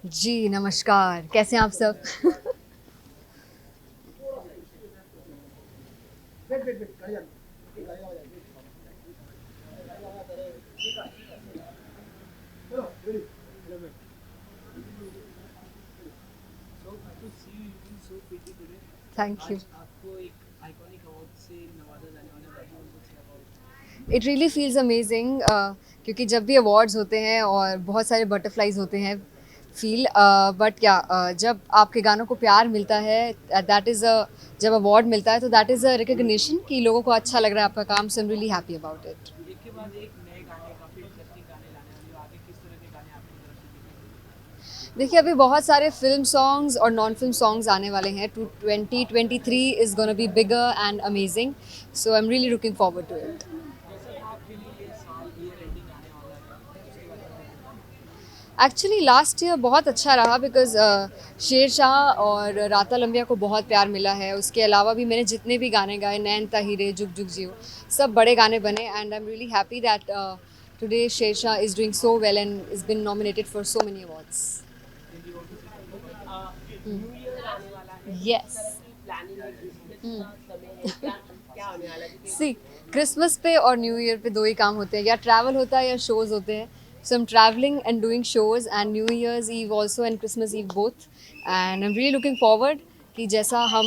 जी, नमस्कार। कैसे हैं आप सब? So to see you looking so pretty today. Thank you. आज आपको एक आइकॉनिक अवार्ड से नवाजा जाने वाला है. What you want to say about it? It really feels amazing क्योंकि जब भी अवार्ड्स होते हैं और बहुत सारे बटरफ्लाइज होते हैं फील बट क्या जब आपके गानों को प्यार मिलता है दैट इज़ अ जब अवार्ड मिलता है तो दैट इज़ अ रिकग्निशन कि लोगों को अच्छा लग रहा है आपका काम, so I am really happy about it. एक के बाद एक नए गाने काफी इंटरेस्टिंग गाने लाने वाली हो. आगे किस तरह के गाने आपकी तरफ से दिखेंगे? देखिए अभी बहुत सारे फिल्म सॉन्ग्स और नॉन फिल्म सॉन्ग्स आने वाले हैं। To 2023 is gonna be bigger and amazing, so I am really looking forward to it. कैसा था आपके लिए ये साल ईयर एंडिंग आने वाला है उसके बारे में बताइए. एक्चुअली लास्ट ईयर बहुत अच्छा रहा बिकॉज शेरशाह और राता लंबिया को बहुत प्यार मिला है। उसके अलावा भी मैंने जितने भी गाने गाए, नैन ताहिरे, जुग जुग जियो, सब बड़े गाने बने and I am really happy that today Shershaah is doing so well and is been nominated for so many awards. Then you want to say something? New year आने वाला है. किस यस। तरह की प्लानिंग है क्रिसमस का समय है क्या क्या होने वाला है क्योंकि सी, क्रिसमस पे और न्यू ईयर पे दो ही काम होते हैं, या ट्रैवल होता है या शोज़ होते हैं। So I am travelling and doing shows and new years eve also and Christmas eve both, and I am really looking forward कि जैसा हम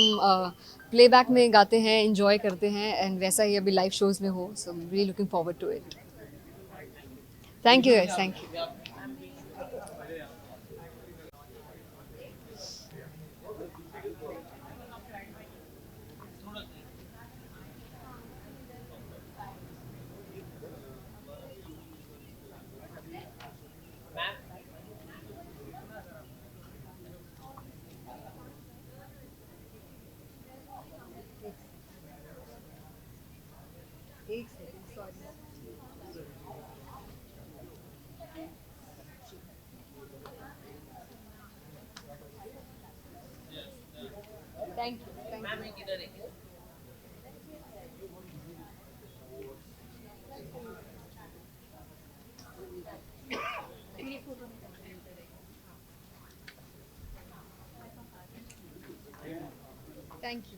प्लेबैक में गाते हैं, इंजॉय करते हैं, एंड वैसा ही अभी लाइव शोज़ में हो। So I am really looking forward to it. Thank you guys, thank you. Thank you, thank you. Thank you.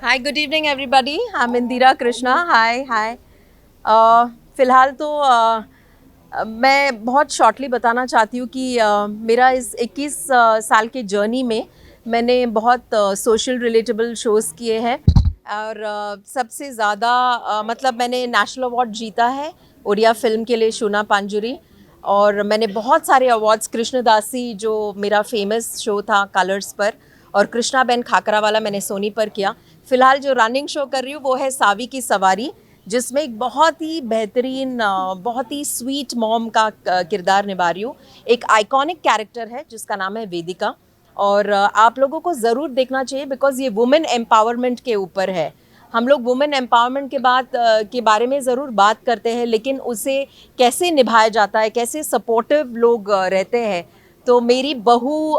Hi, good evening, everybody. I'm Indira Krishna. Hi, hi. फ़िलहाल तो मैं बहुत shortly बताना चाहती हूँ कि मेरा इस 21 साल के जर्नी में मैंने बहुत सोशल रिलेटेबल शोज़ किए हैं और सबसे ज़्यादा मतलब मैंने नेशनल अवार्ड जीता है उड़िया फिल्म के लिए शूना पांजुरी, और मैंने बहुत सारे अवार्ड्स कृष्णदासी जो मेरा फेमस शो था कलर्स पर, और कृष्णा बेन खाकरा वाला मैंने सोनी पर किया। फ़िलहाल जो रनिंग शो कर रही हूँ वो है सावी की सवारी, जिसमें एक बहुत ही बेहतरीन बहुत ही स्वीट मॉम का किरदार निभा रही हूँ। एक आइकॉनिक कैरेक्टर है जिसका नाम है वेदिका, और आप लोगों को ज़रूर देखना चाहिए बिकॉज़ ये वुमेन एम्पावरमेंट के ऊपर है। हम लोग वुमेन एम्पावरमेंट के बारे में ज़रूर बात करते हैं, लेकिन उसे कैसे निभाया जाता है, कैसे सपोर्टिव लोग रहते हैं। तो मेरी बहू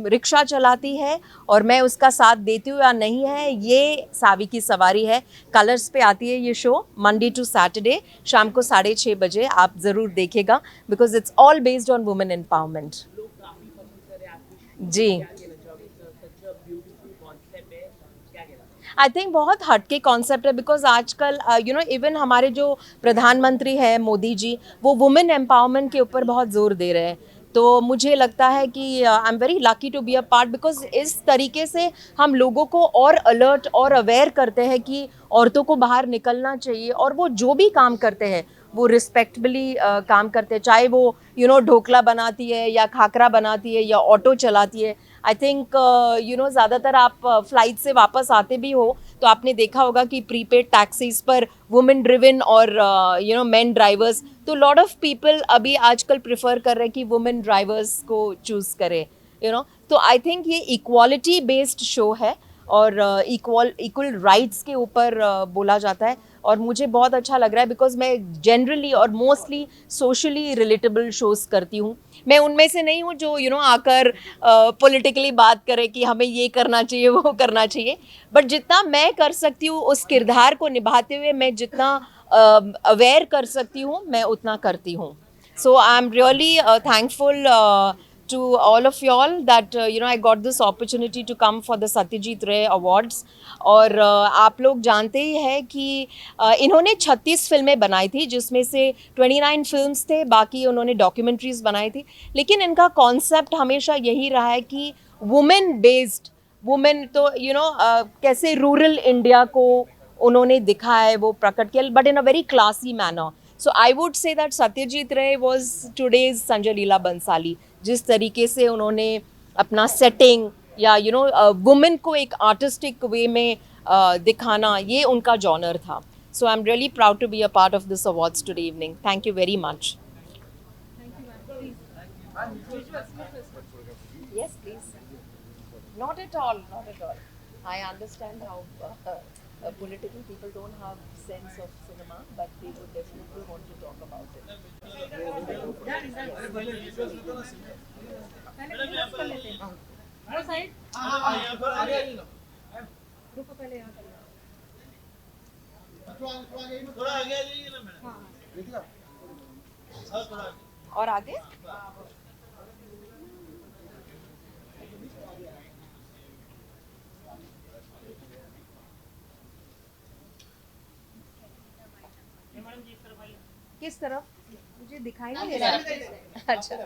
रिक्शा चलाती है और मैं उसका साथ देती हूँ या नहीं है, ये सावी की सवारी है। कलर्स पे आती है ये शो मंडे टू सैटरडे शाम को 6:30 बजे। आप ज़रूर देखेगा because it's all based on women empowerment. लोग काफी पसंद कर रहे हैं आपकी शो. जी, क्या कहना चाहोगे सच अ ब्यूटीफुल कॉन्सेप्ट है क्या कहना. आई थिंक बहुत हटके कॉन्सेप्ट है बिकॉज आजकल इवन हमारे जो प्रधानमंत्री हैं मोदी जी, वो वुमेन एम्पावरमेंट के ऊपर बहुत जोर दे रहे हैं। तो मुझे लगता है कि I am very lucky to be a part because इस तरीके से हम लोगों को और अलर्ट और अवेयर करते हैं कि औरतों को बाहर निकलना चाहिए, और वो जो भी काम करते हैं वो रिस्पेक्टबली काम करते हैं, चाहे वो ढोकला बनाती है या खाकरा बनाती है या ऑटो चलाती है। आई थिंक ज़्यादातर आप फ्लाइट से वापस आते भी हो तो आपने देखा होगा कि प्रीपेड टैक्सीज पर वुमेन ड्रिवन और मेन ड्राइवर्स, तो लॉट ऑफ पीपल अभी आजकल प्रेफर कर रहे हैं कि वुमेन ड्राइवर्स को चूज़ करें तो आई थिंक ये इक्वालिटी बेस्ड शो है और इक्वल राइट्स के ऊपर बोला जाता है, और मुझे बहुत अच्छा लग रहा है बिकॉज मैं जनरली और मोस्टली सोशली रिलेटेबल शोज़ करती हूँ। मैं उनमें से नहीं हूँ जो आकर पॉलिटिकली बात करे कि हमें ये करना चाहिए वो करना चाहिए, बट जितना मैं कर सकती हूँ उस किरदार को निभाते हुए, मैं जितना अवेयर कर सकती हूँ मैं उतना करती हूँ. So I'm really thankful to all of y'all that I got this opportunity to come for the Satyajit Ray Awards. और आप लोग जानते ही हैं कि इन्होंने 36 फिल्में बनाई थी, जिसमें से 29 फिल्म्स थे, बाकी उन्होंने डॉक्यूमेंट्रीज बनाई थी. लेकिन इनका कॉन्सेप्ट हमेशा यही रहा है कि वुमेन बेस्ड, वुमेन तो कैसे रूरल इंडिया को उन्होंने दिखा है, वो प्रकट किया, but in a very classy manner. So I would say that Satyajit Ray was today's Sanjay Leela Bhansali. जिस तरीके से उन्होंने अपना सेटिंग या वुमेन को एक आर्टिस्टिक वे में दिखाना, ये उनका जॉनर था. So I'm really proud to be a part of this awards today evening. Thank you very much. Yes, please. Not at all, not at all. I understand how political people don't have sense of cinema, but they would definitely want to talk about it. और आगे किस तरफ मुझे दिखाई नहीं दे रहा. अच्छा.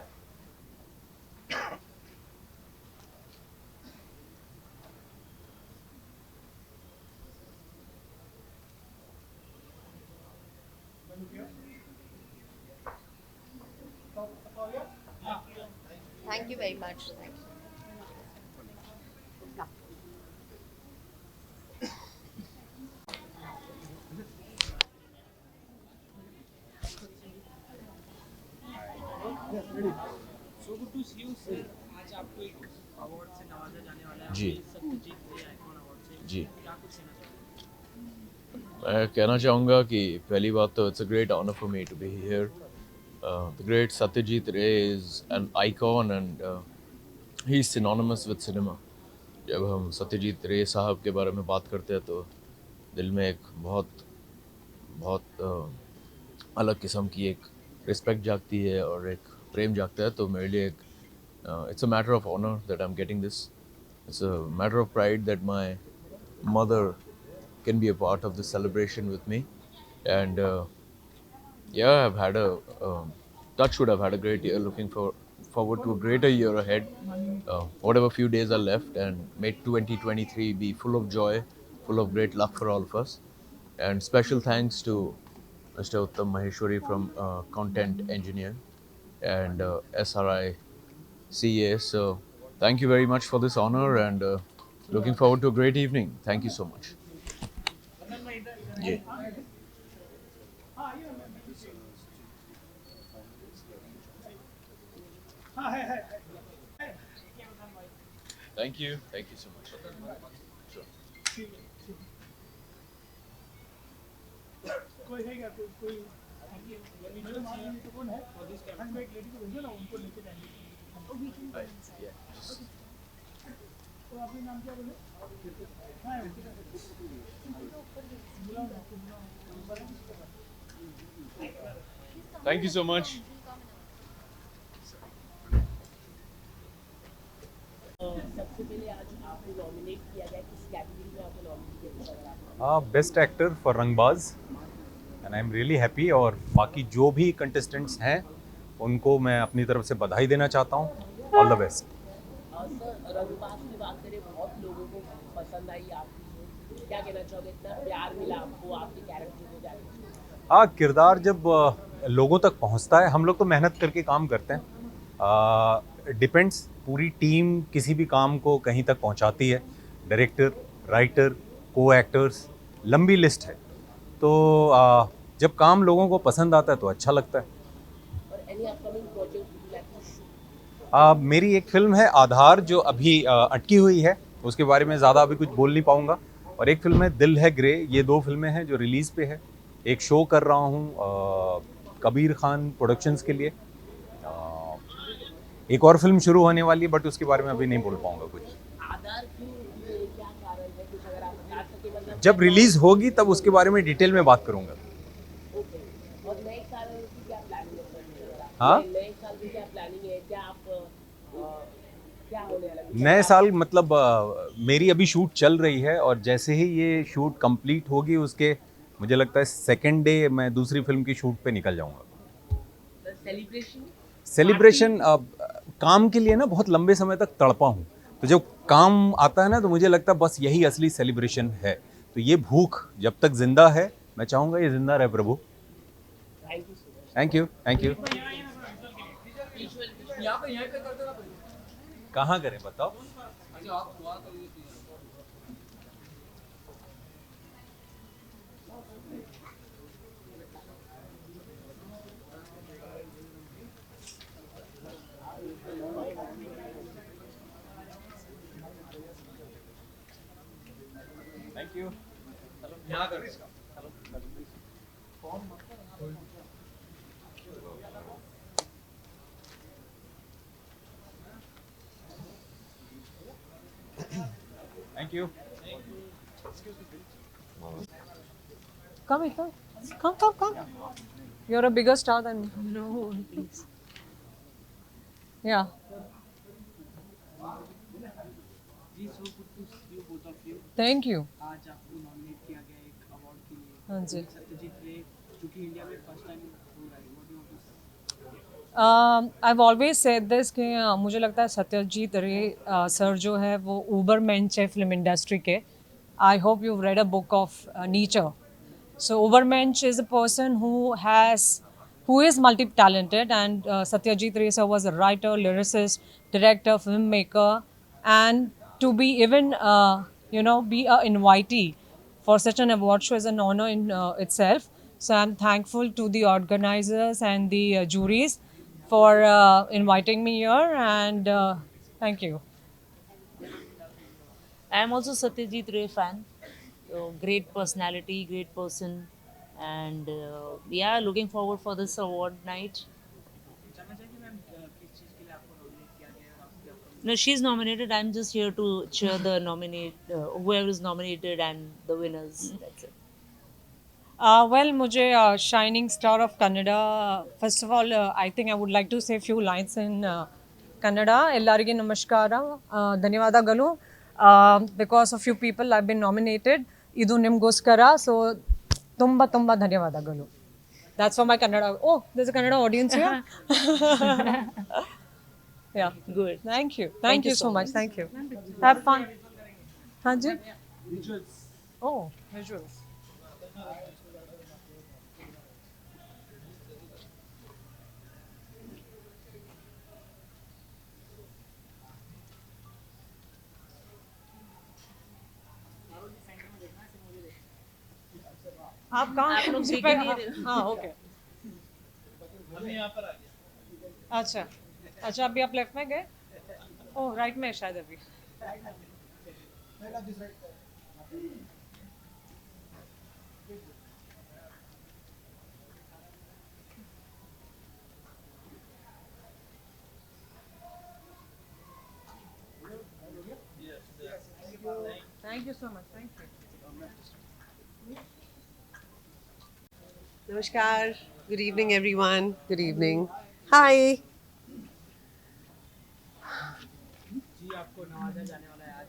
Thank you very much. Thank you. So good to see you, sir. आज आपको एक अवार्ड से नवाजा जाने वाला है. जी. सत्यजीत रे आइकॉन अवार्ड से. जी. क्या कुछ कहना चाहोगे? मैं कहना चाहूँगा कि पहली बात तो it's a great honour for me to be here. The great Satyajit Ray is an icon and he is synonymous with cinema. जब हम सत्यजीत रे साहब के बारे में बात करते हैं तो दिल में एक बहुत अलग किस्म की एक रिस्पेक्ट जागती है और एक प्रेम जागता है. तो मेरे लिए एक it's a matter of honour that I am getting this. It's a matter of pride that my mother can be a part of this celebration with me, and I've had touch wood, I've had a great year. Looking forward to a greater year ahead. Whatever few days are left, and may 2023 be full of joy, full of great luck for all of us. And special thanks to Mr. Uttam Maheshwari from Content Engineer and SRI CA. So thank you very much for this honor, and looking forward to a great evening. Thank you so much. Yeah. Thank you so much. Sure. कोई है क्या कोई madam आप कौन है और this camera एक lady को भेजो ना, उनको लेके जाएंगे. Yeah. तो आपका नाम क्या बोले? Thank you so much. सबसे पहले आज आपको नॉमिनेट किया गया, किस कैटेगरी में आपको नॉमिनेट किया गया? बेस्ट एक्टर फॉर रंगबाज, and I am really happy. और बाकी जो भी कंटेस्टेंट्स हैं उनको मैं अपनी तरफ से बधाई देना चाहता हूँ. All the best. सर, रंगबाज की बात करें, बहुत लोगों को पसंद आई आपकी, क्या कहना चाहोगे? इतना प्यार मिला आपको आपके कैरेक्टर को जाने? किरदार जब लोगों तक पहुँचता है, हम लोग तो मेहनत करके काम करते हैं. डिपेंड्स, पूरी टीम किसी भी काम को कहीं तक पहुँचाती है. डायरेक्टर, राइटर, को एक्टर्स, लंबी लिस्ट है. तो जब काम लोगों को पसंद आता है तो अच्छा लगता है. और any upcoming project would you like to shoot? मेरी एक फिल्म है आधार जो अभी अटकी हुई है, उसके बारे में ज़्यादा अभी कुछ बोल नहीं पाऊँगा. और एक फिल्म है दिल है ग्रे. ये 2 फिल्में हैं जो रिलीज़ पे है. एक शो कर रहा हूँ कबीर खान प्रोडक्शंस के लिए. एक और फिल्म शुरू होने वाली है, बट उसके बारे में अभी नहीं बोल पाऊँगा कुछ. आधार क्यों, क्या कारण है, कुछ अगर आप बता सके? मतलब जब रिलीज़ होगी तब उसके बारे में डिटेल में बात करूँगा. हाँ नए साल की क्या प्लानिंग है, क्या आप क्या होने वाला है? नए साल मतलब मेरी अभी शूट चल रही है और जैसे ही ये शूट कंप्लीट होगी उसके मुझे लगता है सेकेंड डे मैं दूसरी फिल्म की शूट पे निकल जाऊंगा। सेलिब्रेशन सेलिब्रेशन काम के लिए ना बहुत लंबे समय तक तड़पा हूँ, तो जब काम आता है ना तो मुझे लगता है बस यही असली सेलिब्रेशन है। तो ये भूख जब तक जिंदा है मैं चाहूँगा ये जिंदा रहे प्रभु। Thank you so much. Thank you thank you. यहाँ पे कर दो ना। कहाँ करें बताओ। अच्छा आप दुआ करिए। Thank you. यहाँ कर इसका। Thank you. Come, Ethan. Come. You're a bigger star than me. No, please. Yeah. जी so good to see you both of you. Thank you. आज आपको नॉमिनेट किया गया एक अवार्ड के लिए। हाँ जी। सत्यजीत रे जो कि इंडिया में फर्स्ट टाइम हो रहा है, what do you want to say? I've always said this कि मुझे लगता है सत्यजीत रे सर जो है वो उबरमेंच है फिल्म इंडस्ट्री के. I hope you've read a book of Nietzsche. So Ubermensch is a person who is multi-talented, and Satyajit Ray sir was a writer, lyricist, director, filmmaker, and to be even be a invitee for such an award show is an honor in itself. So I'm thankful to the organizers and the juries for inviting me here, and thank you. I am also Satyajit Ray fan. So great personality, great person, and yeah, looking forward for this award night. जानना चाहेंगे ma'am किस चीज़ के लिए आपको nominate किया गया है और आपकी upcoming. No, she's nominated. I'm just here to cheer the whoever is nominated and the winners. That's it. Well, मुझे Shining Star of Kannada. First of all, I think I would like to say a few lines in Kannada. ಎಲ್ಲರಿಗೆ ನಮಸ್ಕಾರ, ಧನ್ಯವಾದಗಳು. Because of few people I've been nominated. ಇದು ನಿಮಗೋಸ್ಕರ, so ತುಂಬ ಧನ್ಯವಾದಗಳು. That's for my Kannada. Oh, there's a Kannada audience here. Yeah. Good. Thank you. Thank you so much. Thank you. Have fun. हाँ जी. Oh, visuals. आप कहाँ आप लोग मुझे देख ही पे- नहीं रहे। हाँ ओके हमने यहाँ पर आ गया। अच्छा अभी आप लेफ्ट में गए। ओह राइट में है शायद अभी। Thank you so much. Thank you. Namaskar. Good evening, everyone. Good evening. Hi. जी आपको नवाजा जाने वाला है आज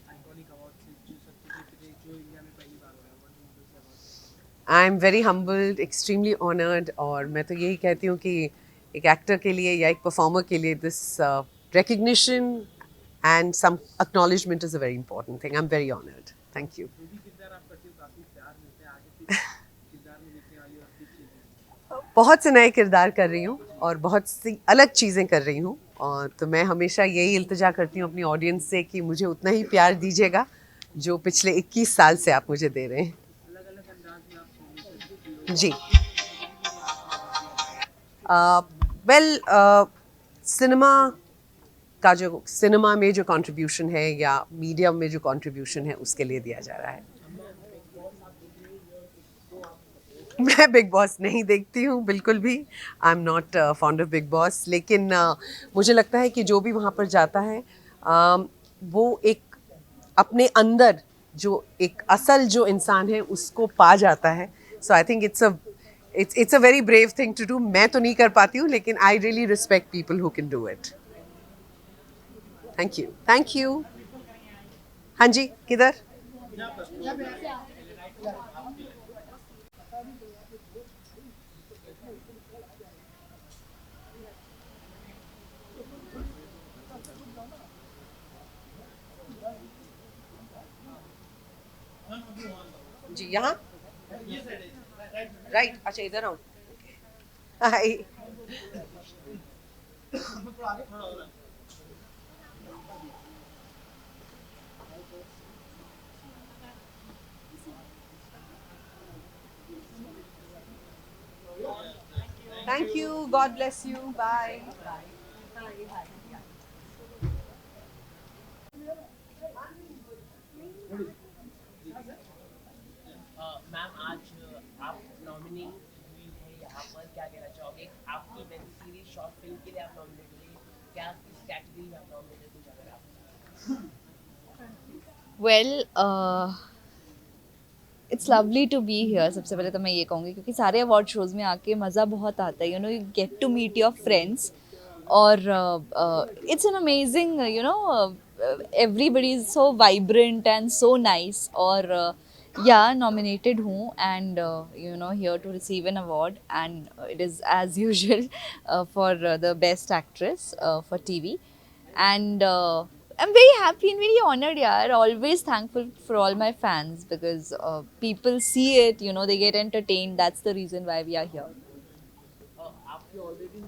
आइकॉनिक अवार्ड से जो सत्यजीत रे जो इंडिया में पहली बार हो रहा है, what do you want to say about? I'm very humbled, extremely honored, और मैं तो यही कहती हूँ कि एक एक्टर के लिए या एक परफॉर्मर के लिए this recognition and some acknowledgement is a very important thing. I'm very honored. Thank you. जो भी किरदार आप करती हो काफी प्यार मिलता है, आगे किस किरदार में दिखने वाली और किस चीज़ में? बहुत से नए किरदार कर रही हूँ और बहुत सी अलग चीज़ें कर रही हूँ, और तो मैं हमेशा यही इल्तिजा करती हूँ अपनी ऑडियंस से कि मुझे उतना ही प्यार दीजिएगा जो पिछले 21 साल से आप मुझे दे रहे हैं। अलग-अलग अंदाज में आप सोने से जी। वेल, सिनेमा में जो कंट्रीब्यूशन है या मीडिया में जो कंट्रीब्यूशन है उसके लिए दिया जा रहा है। मैं बिग बॉस नहीं देखती हूँ बिल्कुल भी। I am not fond of big boss, लेकिन मुझे लगता है कि जो भी वहाँ पर जाता है वो एक अपने अंदर जो एक असल जो इंसान है उसको पा जाता है। So I think it's a very brave thing to do. मैं तो नहीं कर पाती हूँ, लेकिन I really respect people who can do it. Thank you. Thank you. हाँ जी, किधर? जी यहाँ? राइट, अच्छा इधर आओ. हाय. Thank you. God bless you. Bye. Ma'am आज आप नॉमिनी हुई है यहाँ पर, क्या कहना चाहोगे? आपकी वेब सीरीज शॉर्ट फिल्म के लिए आप नॉमिनेट हुई, क्या किस कैटेगरी में आप नॉमिनेटेड, कुछ अगर आप well it's lovely to be here. सबसे पहले तो मैं ये कहूँगी क्योंकि सारे अवार्ड शोज़ में आके मज़ा बहुत आता है. You know, you get to meet your friends और it's an amazing, you know, everybody is so vibrant and so nice. और या नॉमिनेटेड हूँ and you know here to receive an award and it is as usual for the best actress for TV. And I'm very happy and very honored, yaar. Always thankful for all my fans because people see it, you know, they get entertained. That's the reason why we are here. आपकी already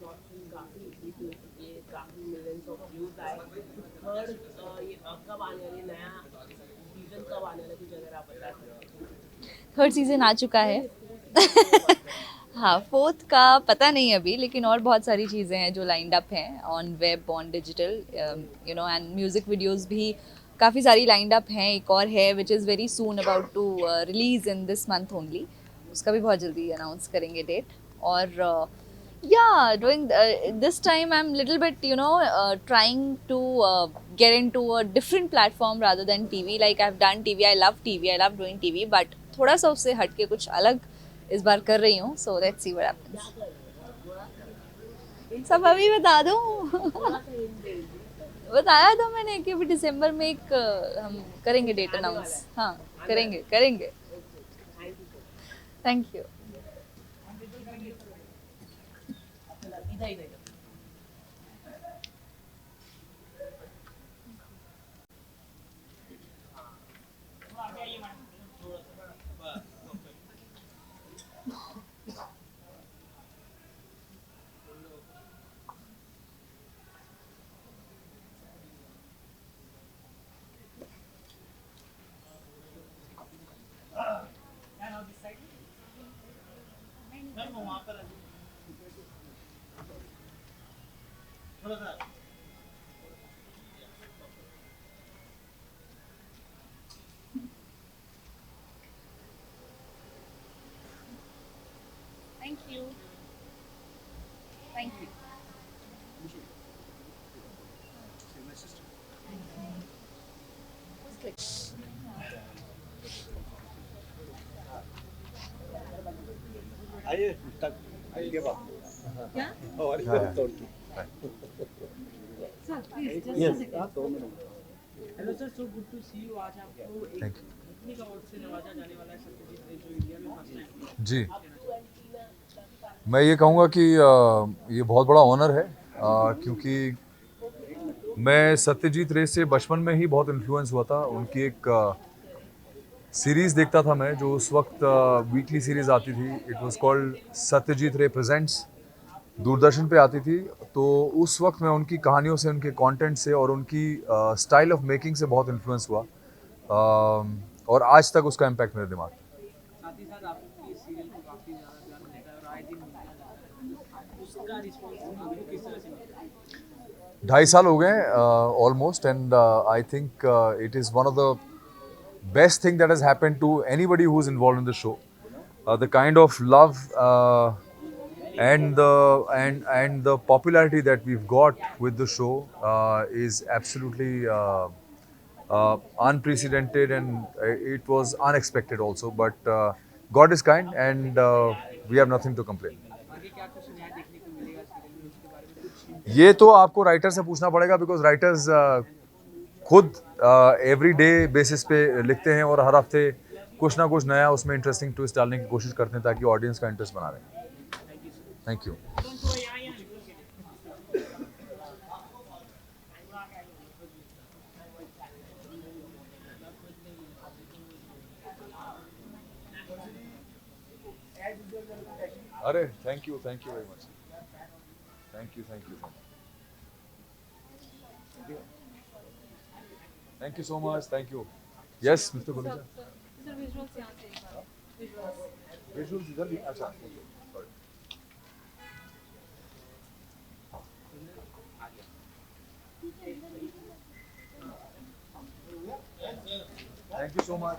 short film काफ़ी hit हो चुकी है, काफ़ी millions of views आए. Third ये कब आने वाली, नया सीजन कब आने वाला, कुछ अगर आप बता सकते हैं? थर्ड सीजन आ चुका है. हाँ, फोर्थ का पता नहीं अभी, लेकिन और बहुत सारी चीज़ें हैं जो लाइंड अप हैं on web, on digital, you know, and music videos भी काफ़ी सारी लाइंड अप हैं. एक और है which is very soon about to release in this month only. उसका भी बहुत जल्दी अनाउंस करेंगे डेट. और yeah, doing this time I'm little bit, you know, trying to get into a different platform rather than TV. Like I've done TV, I love TV, I love doing TV, but थोड़ा सा उससे हट के कुछ अलग इस बार कर रही हूँ. So let's see what happens. सब अभी बता दूँ. बताया तो मैंने कि अभी दिसंबर में एक हम करेंगे डेट अनाउंस. हाँ, करेंगे. Thank you. इधर Thank you. Thank you. आइए तक आइए बा क्या और तोड़ की hello sir, so good to see you. आज आपको एक टेक्निक अवार्ड से नवाजा जाने वाला है सत्यजीत रे, जो इंडिया में फर्स्ट टाइम. जी, मैं ये कहूँगा कि ये बहुत बड़ा ऑनर है क्योंकि मैं सत्यजीत रे से बचपन में ही बहुत इन्फ्लुएंस हुआ था. उनकी एक सीरीज़ देखता था मैं, जो उस वक्त वीकली सीरीज़ आती थी. इट वाज कॉल्ड सत्यजीत रे प्रेजेंट्स, दूरदर्शन पे आती थी. तो उस वक्त मैं उनकी कहानियों से, उनके कंटेंट से और उनकी स्टाइल ऑफ मेकिंग से बहुत इन्फ्लुएंस हुआ और आज तक उसका इम्पैक्ट मेरे दिमाग. साथ ही साथ आपकी सीरियल को काफ़ी ज़्यादा प्यार मिलता है और आए दिन मिलता है, उसका रिस्पॉन्स आपको किस तरह से मिलता है? 2.5 साल हो गए almost and I think it is one of the best thing that has happened to anybody who's involved in the show. The kind of love and the popularity that we've got with the show is absolutely unprecedented, and it was unexpected also. But God is kind and we have nothing to complain. आगे क्या कुछ नया देखने को मिलेगा serial में, उसके बारे में कुछ ये तो आपको राइटर से पूछना पड़ेगा बिकॉज राइटर्स खुद एवरी डे बेसिस पे लिखते हैं और हर हफ्ते कुछ ना कुछ नया उसमें इंटरेस्टिंग ट्विस्ट डालने की कोशिश करते हैं ताकि ऑडियंस का इंटरेस्ट बना रहे. Thank you. अरे thank you very much. Thank you so much. Thank you. Yes mister Guleja. Visuals इधर भी. अच्छा sorry. Thank you so much.